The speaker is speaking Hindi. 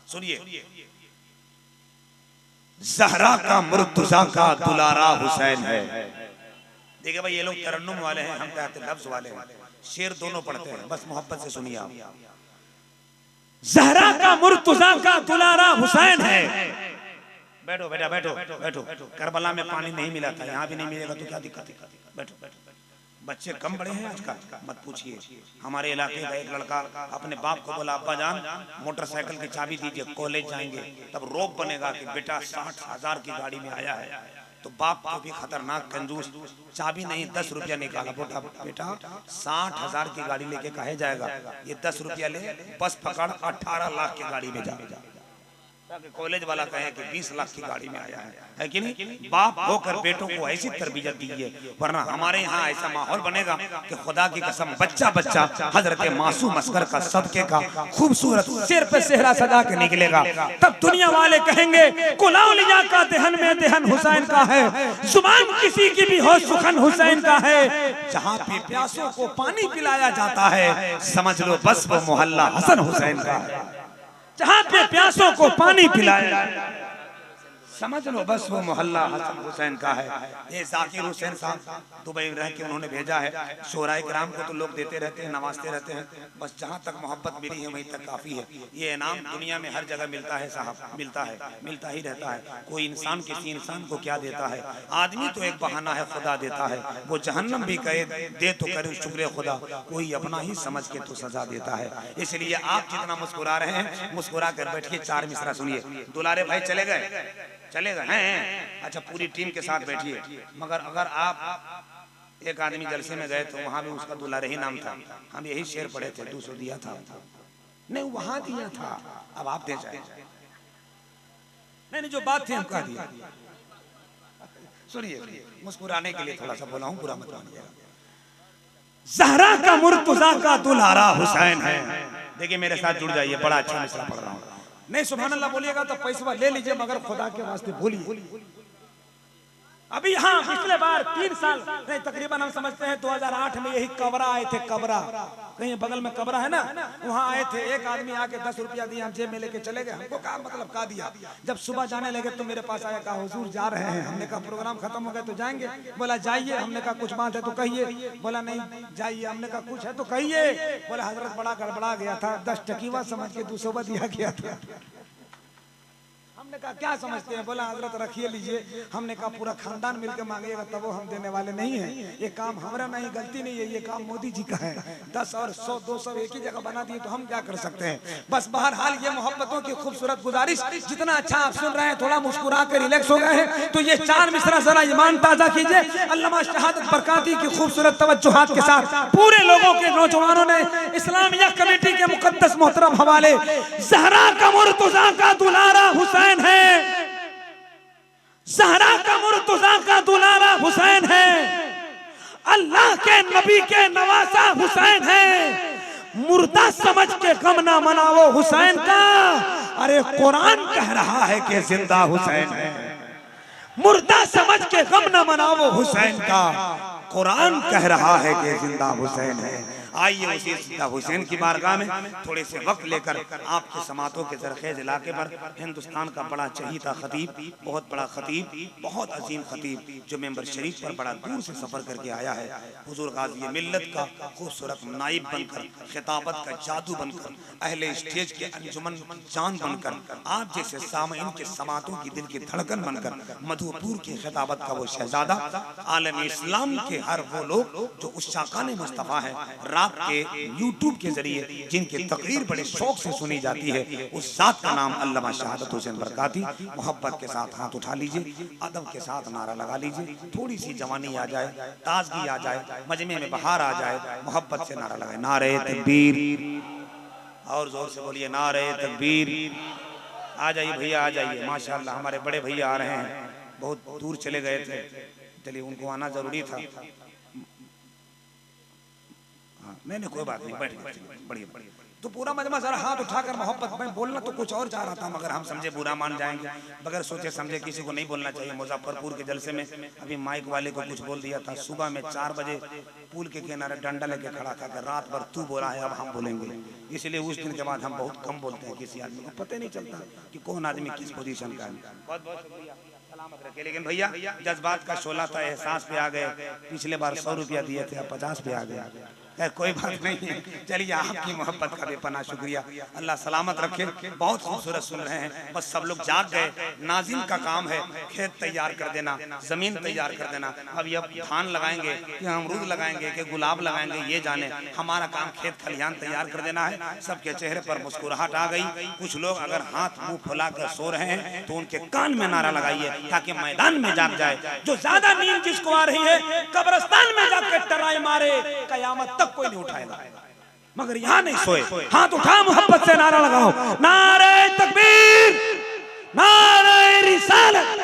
सुनिए, ज़हरा का मुर्तज़ा का दुलारा हुसैन है। देखिए भाई, ये लोग तरन्नुम वाले हैं, हम कहते हैं लफ्ज वाले हैं। शेर दोनों पढ़ते हैं, बस मोहब्बत से सुनिए आप। ज़हरा का मुर्तज़ा का दुलारा हुसैन है। बैठो बेटा, बैठो बैठो। करबला में पानी नहीं मिला था, यहाँ भी नहीं मिलेगा तो क्या दिक्कत है? बैठो बैठो। बच्चे कम बड़े हैं आजकल, मत पूछिए। हमारे इलाके का एक लड़का अपने बाप को बोला, अब्बा जान मोटरसाइकिल की चाबी दीजिए, कॉलेज जाएंगे। तब रोक बनेगा कि बेटा 60,000 की गाड़ी में आया है। तो बाप को भी खतरनाक कंजूस, चाबी नहीं 10 रुपया निकाला। बोला बेटा 60,000 की गाड़ी लेके कहे जाएगा, ये 10 रुपया ले, बस पकड़ 18 लाख की गाड़ी में जा। कॉलेज वाला कहे कि 20 लाख की गाड़ी में आया है कि नहीं? बाप होकर बेटों को ऐसी तरबियत दीजिए, वरना हमारे यहाँ ऐसा माहौल बनेगा कि खुदा की कसम बच्चा बच्चा हजरत मासूम असगर का सदके का खूबसूरत सिर पे सेहरा सजा के निकलेगा। तब दुनिया वाले कहेंगे कुलौलिया का दहन में दहन हुसैन का है, जुबान किसी की भी हो सुखन हुसैन का है। जहाँ पे प्यासों को पानी पिलाया जाता है, समझ लो बस वो मोहल्ला हसन हुसैन का है। जहाँ पे प्यासों को पानी पिलाया, समझ लो बस वो मोहल्ला हसन हुसैन का है। ये जाकिर हुसैन साहब दुबई रह के उन्होंने भेजा है। शोराए किराम को तो लोग देते रहते हैं, नवाजते रहते हैं, बस जहाँ तक मोहब्बत मिली है वहीं तक काफ़ी है। ये इनाम दुनिया में हर जगह मिलता है साहब, मिलता है, मिलता ही रहता है। कोई इंसान किसी इंसान को क्या देता है? आदमी तो एक बहाना है, खुदा देता है। वो जहन्नम भी कहे दे तो करे शुक्र खुदा, कोई अपना ही समझ के तो सजा देता है। इसलिए आप जितना मुस्कुरा रहे हैं, मुस्कुरा कर बैठिए। 4 मिसरा सुनिए। दुलारे भाई चले गए, चले गए हैं? अच्छा, पूरी टीम के साथ बैठिए। मगर अगर आप एक आदमी जलसे में गए तो वहां भी उसका दुलारे ही नाम था, हम यही शेर पढ़े थे, 200 दिया था। नहीं वहां दिया था, अब आप दे जाए। नहीं जो बात थी हम कह दिया। सुनिए, मुस्कुराने के लिए थोड़ा सा बोला हूं, पूरा मत मानिएगा। ज़हरा का मुर्तज़ा का दुलारा हुसैन है। देखिए मेरे साथ जुड़ जाइए, बड़ा अच्छा मिसरा पढ़ रहा हूं। नहीं सुभान अल्लाह बोलिएगा तो पैसा ले लीजिए, मगर खुदा के वास्ते बोलिए। अभी हाँ, पिछले बार 3 साल नहीं तकरीबन हम समझते हैं 2008 में यही कबरा आए थे। कबरा कहीं बगल में कबरा है ना, वहाँ आए थे। एक आदमी आके 10 रुपया दिया, हम जेब में लेके चले गए। हमको कहा मतलब का दिया। जब सुबह जाने लगे तो मेरे पास आया, कहा हुजूर जा रहे हैं। हमने कहा प्रोग्राम खत्म हो गया तो जाएंगे। बोला जाइए। हमने कहा कुछ बात है तो कहिए। बोला नहीं जाइए। हमने कहा कुछ है तो कहिए। बोला हजरत बड़ा गड़बड़ा गया था, 10 टकीवा समझ के 200 दिया गया था। हमने कहा क्या समझते हैं? बोला हजरत रखिए लीजिए। हमने कहा पूरा खानदान मिलकर मांगिएगा तब वो हम देने वाले नहीं है। ये काम हमारा नहीं, गलती नहीं है, ये काम मोदी जी का है। 10 और 100 200 एक ही जगह बना दिए तो हम क्या कर सकते हैं? बस बहरहाल ये मोहब्बतों की खूबसूरत गुजारिश। जितना अच्छा आप सुन रहे हैं, थोड़ा मुस्कुरा कर रिलैक्स हो गए हैं तो ये 4 मिसरा जरा ईमान ताजा कीजिए। अल्लामा शहादत बरकाती की खूबसूरत तवज्जुहात के साथ पूरे लोगों के नौजवानों ने इस्लामिया कमेटी के मुकद्दस मोहतरम हवाले ज़हरा का मुर्तज़ा का दुलारा हुसैन है। ज़हरा का मुर्तज़ा का दुलारा हुसैन है। अल्लाह के नबी के नवासा हुसैन है। मुर्दा समझ के गम ना मनाओ हुसैन का, अरे कुरान कह रहा है कि जिंदा हुसैन है। मुर्दा समझ के गम ना मनाओ हुसैन का, कुरान कह रहा है कि जिंदा हुसैन है। आइए उसी जिंदा हुसैन की बारगाह में थोड़े से वक्त लेकर आपके समातों के जरखेज इलाके पर हिंदुस्तान का बड़ा चहीता खतीब, बहुत बड़ा खतीब, बहुत अजीम खतीब, जो मेंबर शरीफ पर बड़ा दूर से सफर करके आया है, हुजूर गाज़ी मिल्लत का खूबसूरत नाइब बनकर, खिताबत का जादू बनकर, अहले स्टेज के अंजुमन जान बनकर, आप जैसे सामईन के समातों की दिल की धड़कन बनकर, मधुपुर की खिताबत का वो शहजादा, आलम इस्लाम के हर वो लोग जो उस शाकाने मुस्तफ़ा है, रात के यूट्यूब के जरिए जिनकी तकरीर बड़े शौक से सुनी जाती है, उस जात का नाम अल्लामा शहादत हुसैन बरकाती। मोहब्बत के साथ हाथ उठा लीजिए, अदब के साथ नारा लगा लीजिए, थोड़ी सी जवानी आ जाए, ताजगी आ जाए, मजमे में बहार आ जाए, मोहब्बत से नारा लगाए, नारे तकबीर। और जोर से बोलिए नारे तकबीर। आ जाइए भैया, आ जाइए। माशाअल्लाह हमारे बड़े भैया आ रहे हैं, बहुत दूर चले गए थे, चलिए उनको आना जरूरी था। नहीं कोई बात नहीं, बैठ बढ़िया बढ़िया। तो पूरा मजमा जरा हाथ उठाकर मोहब्बत में बोलना तो कुछ और चाह रहा था, मगर हम समझे बुरा मान जाएंगे, बगैर सोचे समझे किसी को नहीं बोलना चाहिए। मुजफ्फरपुर के जलसे में अभी माइक वाले को कुछ बोल दिया था, सुबह में 4 बजे पुल के किनारे डंडा लेके खड़ा था कि रात भर तू बोला है अब हम बोलेंगे। इसलिए उस दिन के बाद हम बहुत कम बोलते हैं, किसी आदमी को पता नहीं चलता कि कौन आदमी किस पोजीशन का है। बहुत बहुत शुक्रिया, सलामत रखे। लेकिन भैया जज्बात का शोला था, एहसास पे आ गए। पिछले बार 100 रुपया दिए थे, अब 50 पे आ गए। कोई बात नहीं है, चलिए आपकी मोहब्बत का बेपनाह शुक्रिया, अल्लाह सलामत रखे। बहुत खूबसूरत सुन रहे हैं, बस सब लोग जाग गए। नाज़िम का काम है खेत तैयार कर देना, जमीन तैयार कर देना। अब ये धान लगाएंगे कि अमरूद लगाएंगे कि गुलाब लगाएंगे ये जाने, हमारा काम खेत खलिहान तैयार कर देना है। सबके चेहरे पर मुस्कुराहट आ गई। कुछ लोग अगर हाथ मुंह फुला कर सो रहे हैं तो उनके कान में नारा लगाइए ताकि मैदान में जाग जाए। जो ज्यादा नींद जिसको आ रही है कब्रिस्तान में जाकर टराई मारे, कयामत तक कोई नहीं उठाएगा, मगर यहाँ नहीं सोए। हाथ उठा मोहब्बत से नारा लगाओ, नारे तकबीर, नारे रिसालत।